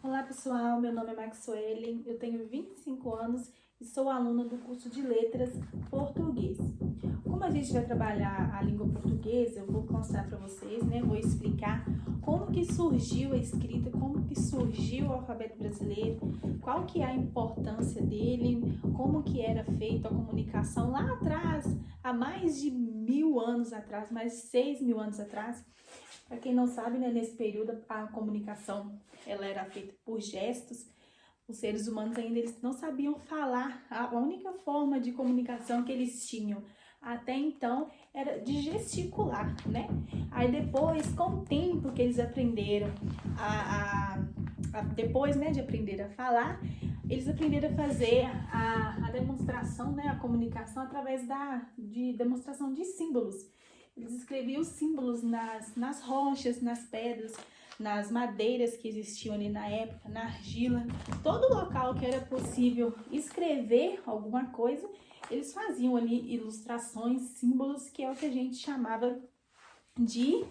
Olá pessoal, meu nome é Maxwellen, eu tenho 25 anos e sou aluna do curso de Letras Português. Como a gente vai trabalhar a língua portuguesa, eu vou mostrar para vocês, vou explicar como que surgiu a escrita, como que surgiu o alfabeto brasileiro, qual que é a importância dele, como que era feita a comunicação lá atrás, há mais de 1000 anos atrás, mais de 6.000 anos atrás. Para quem não sabe, nesse período a comunicação ela era feita por gestos. Os seres humanos ainda eles não sabiam falar. A única forma de comunicação que eles tinham até então era de gesticular, Aí depois, com o tempo que eles aprenderam depois, de aprender a falar, eles aprenderam a fazer a demonstração, a comunicação através de demonstração de símbolos. Eles escreviam símbolos nas rochas, nas pedras, nas madeiras que existiam ali na época, na argila. Todo local que era possível escrever alguma coisa, eles faziam ali ilustrações, símbolos, que é o que a gente chamava de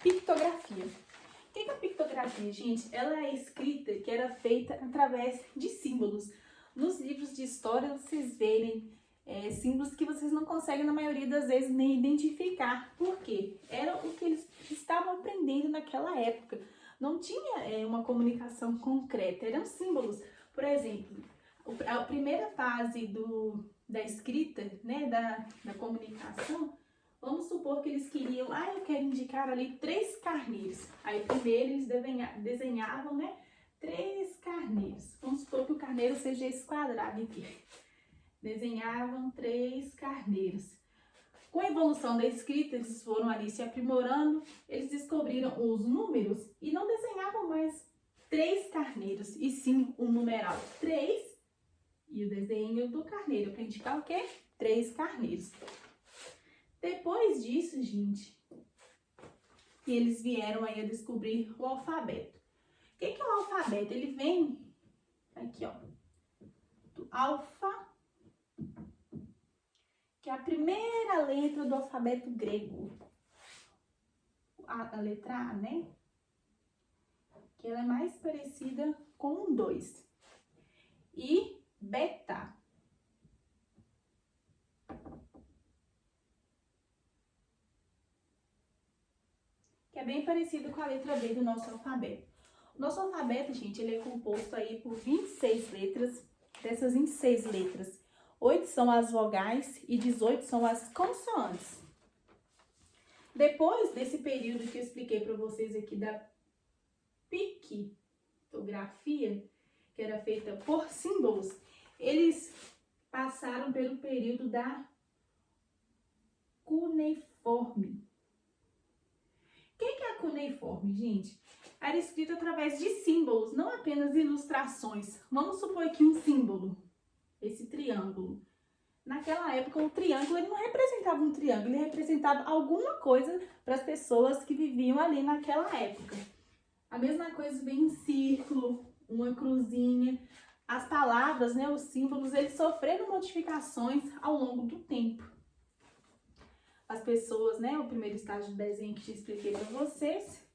pictografia. O que é a pictografia, gente? Ela é a escrita que era feita através de símbolos. Nos livros de história, vocês verem símbolos que vocês não conseguem, na maioria das vezes, nem identificar. Por quê? Era o que eles estavam aprendendo naquela época. Não tinha uma comunicação concreta, eram símbolos. Por exemplo, a primeira fase da escrita, da comunicação, vamos supor que eles queriam, eu quero indicar ali 3 carneiros. Aí primeiro eles desenhavam, 3 carneiros. Vamos supor que o carneiro seja esse quadrado aqui. Desenhavam 3 carneiros. Com a evolução da escrita, eles foram ali se aprimorando, eles descobriram os números e não desenhavam mais 3 carneiros, e sim o numeral 3 e o desenho do carneiro, para indicar o quê? 3 carneiros. Depois disso, gente, eles vieram aí a descobrir o alfabeto. O que é o alfabeto? Ele vem aqui, ó, do alfa, que é a primeira letra do alfabeto grego. A letra A, que ela é mais parecida com um 2. E beta, que é bem parecido com a letra B do nosso alfabeto. O nosso alfabeto, gente, ele é composto aí por 26 letras. Dessas 26 letras, 8 são as vogais e 18 são as consoantes. Depois desse período que eu expliquei para vocês aqui da pictografia, que era feita por símbolos, eles passaram pelo período da cuneiforme. O que é a cuneiforme, gente? Era escrito através de símbolos, não apenas ilustrações. Vamos supor aqui um símbolo, esse triângulo. Naquela época, o triângulo ele não representava um triângulo, ele representava alguma coisa para as pessoas que viviam ali naquela época. A mesma coisa vem em círculo, uma cruzinha. As palavras, os símbolos, eles sofreram modificações ao longo do tempo. As pessoas, o primeiro estágio do desenho que eu expliquei para vocês.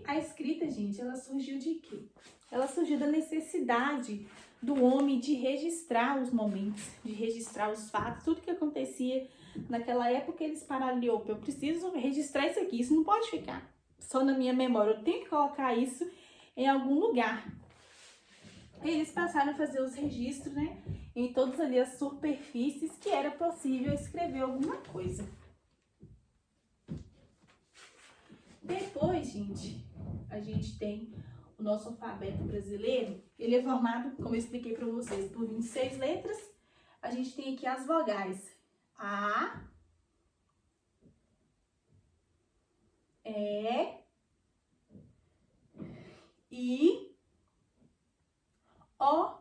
A escrita, gente, ela surgiu de quê? Ela surgiu da necessidade do homem de registrar os momentos, de registrar os fatos, tudo que acontecia naquela época. Eles pararam ali, eu preciso registrar isso aqui, isso não pode ficar só na minha memória, eu tenho que colocar isso em algum lugar. Eles passaram a fazer os registros, em todas ali as superfícies que era possível escrever alguma coisa. Depois, gente, a gente tem o nosso alfabeto brasileiro. Ele é formado, como eu expliquei para vocês, por 26 letras. A gente tem aqui as vogais A, E, I, O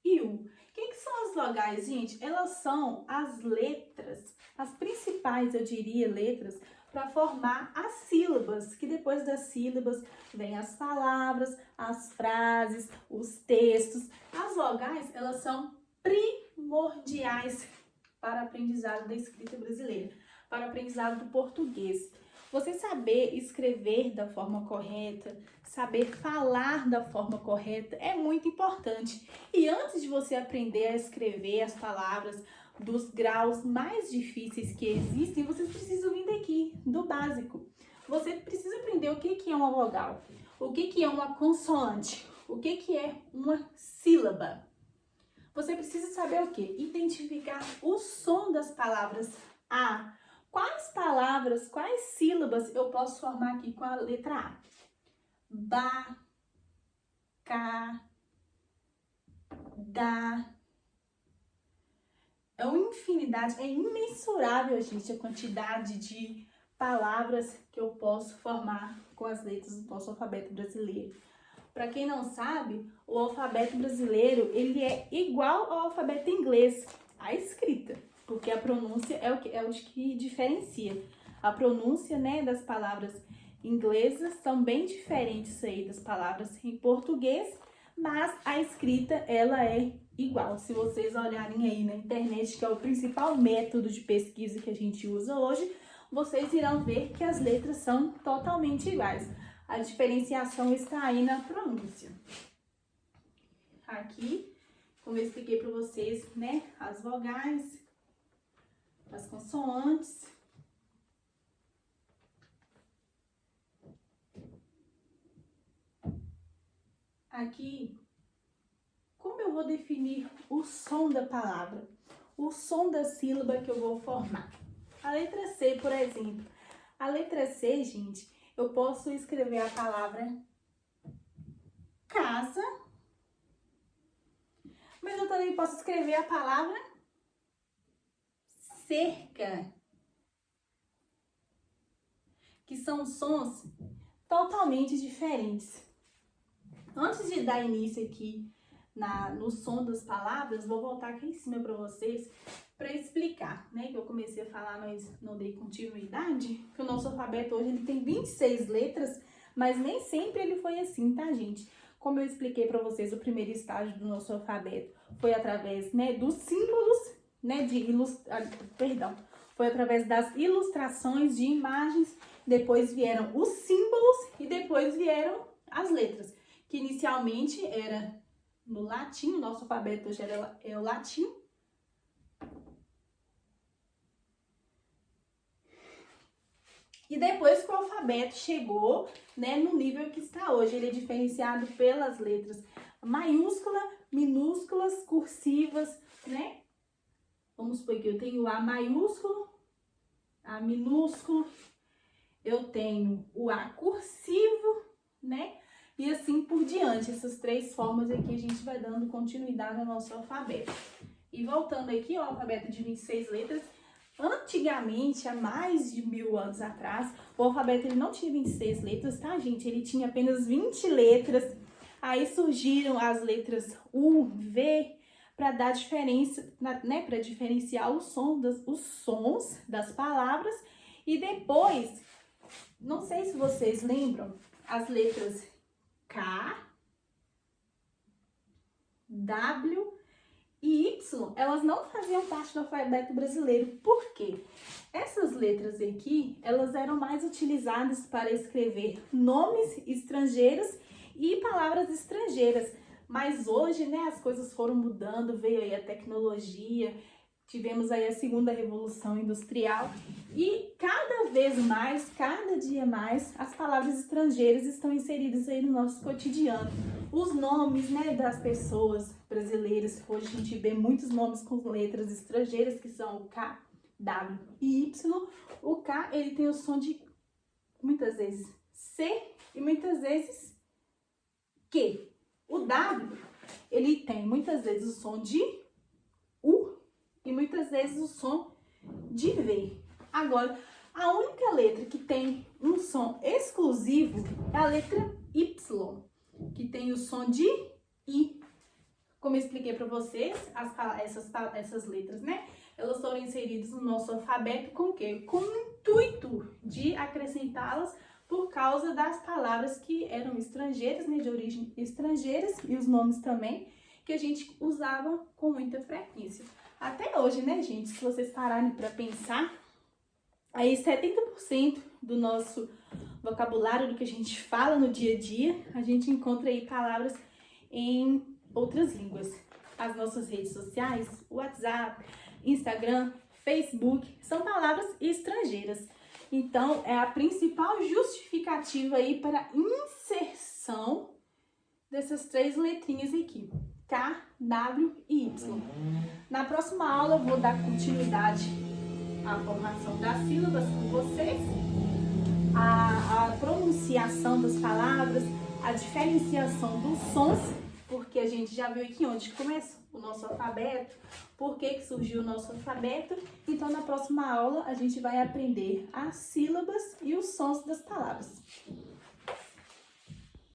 e U. O que são as vogais, gente? Elas são as letras, as principais, eu diria, letras, para formar as sílabas, que depois das sílabas vem as palavras, as frases, os textos. As vogais, elas são primordiais para o aprendizado da escrita brasileira, para o aprendizado do português. Você saber escrever da forma correta, saber falar da forma correta é muito importante. E antes de você aprender a escrever as palavras dos graus mais difíceis que existem, você precisa vir daqui, do básico. Você precisa aprender o que é uma vogal, o que é uma consoante, o que é uma sílaba. Você precisa saber o quê? Identificar o som das palavras A. Quais palavras, quais sílabas eu posso formar aqui com a letra A? Ba, ca, da. É uma infinidade, é imensurável, gente, a quantidade de palavras que eu posso formar com as letras do nosso alfabeto brasileiro. Para quem não sabe, o alfabeto brasileiro, ele é igual ao alfabeto inglês, a escrita, porque a pronúncia é o que diferencia. A pronúncia, né, das palavras inglesas são bem diferentes aí das palavras em português, mas a escrita, ela é igual. Se vocês olharem aí na internet, que é o principal método de pesquisa que a gente usa hoje, vocês irão ver que as letras são totalmente iguais. A diferenciação está aí na pronúncia. Aqui, como eu expliquei para vocês, né, as vogais, as consoantes. Aqui, como eu vou definir o som da palavra? O som da sílaba que eu vou formar. A letra C, por exemplo. A letra C, gente, eu posso escrever a palavra casa, mas eu também posso escrever a palavra cerca, que são sons totalmente diferentes. Antes de dar início aqui no som das palavras, vou voltar aqui em cima para vocês para explicar, né? Que eu comecei a falar, mas não dei continuidade, que o nosso alfabeto hoje ele tem 26 letras, mas nem sempre ele foi assim, tá, gente? Como eu expliquei para vocês, o primeiro estágio do nosso alfabeto foi através, né, dos símbolos, né, foi através das ilustrações de imagens, depois vieram os símbolos e depois vieram as letras, que inicialmente era no latim, o nosso alfabeto hoje é o latim. E depois que o alfabeto chegou, né, no nível que está hoje, ele é diferenciado pelas letras maiúscula, minúsculas, cursivas, né? Vamos supor que eu tenho A maiúsculo, A minúsculo, eu tenho o A cursivo, né? E assim por diante, essas três formas aqui a gente vai dando continuidade ao nosso alfabeto. E voltando aqui ao alfabeto de 26 letras, antigamente, há mais de 1000 anos atrás, o alfabeto ele não tinha 26 letras, tá, gente? Ele tinha apenas 20 letras. Aí surgiram as letras U, V, para dar diferença, né? Para diferenciar os sons das palavras. E depois, não sei se vocês lembram, as letras K, W e Y, elas não faziam parte do alfabeto brasileiro. Por quê? Essas letras aqui, elas eram mais utilizadas para escrever nomes estrangeiros e palavras estrangeiras. Mas hoje, né, as coisas foram mudando, veio aí a tecnologia, tivemos aí a segunda revolução industrial e cada vez mais, cada dia mais, as palavras estrangeiras estão inseridas aí no nosso cotidiano. Os nomes, né, das pessoas brasileiras, hoje a gente vê muitos nomes com letras estrangeiras, que são o K, W e Y. O K, ele tem o som de, muitas vezes, C e muitas vezes Q. O W, ele tem muitas vezes o som de U e muitas vezes o som de V. Agora, a única letra que tem um som exclusivo é a letra Y, que tem o som de I. Como eu expliquei para vocês, essas letras, né? Elas foram inseridas no nosso alfabeto com o quê? Com o intuito de acrescentá-las por causa das palavras que eram estrangeiras, né? De origem estrangeiras, e os nomes também, que a gente usava com muita frequência. Até hoje, né, gente? Se vocês pararem para pensar, aí 70% 100% do nosso vocabulário, do que a gente fala no dia a dia, a gente encontra aí palavras em outras línguas. As nossas redes sociais, WhatsApp, Instagram, Facebook, são palavras estrangeiras. Então, é a principal justificativa aí para a inserção dessas 3 letrinhas aqui, K, W e Y. Na próxima aula, eu vou dar continuidade à formação das sílabas com vocês, a pronunciação das palavras, a diferenciação dos sons, porque a gente já viu aqui onde começa o nosso alfabeto, por que surgiu o nosso alfabeto. Então, na próxima aula, a gente vai aprender as sílabas e os sons das palavras.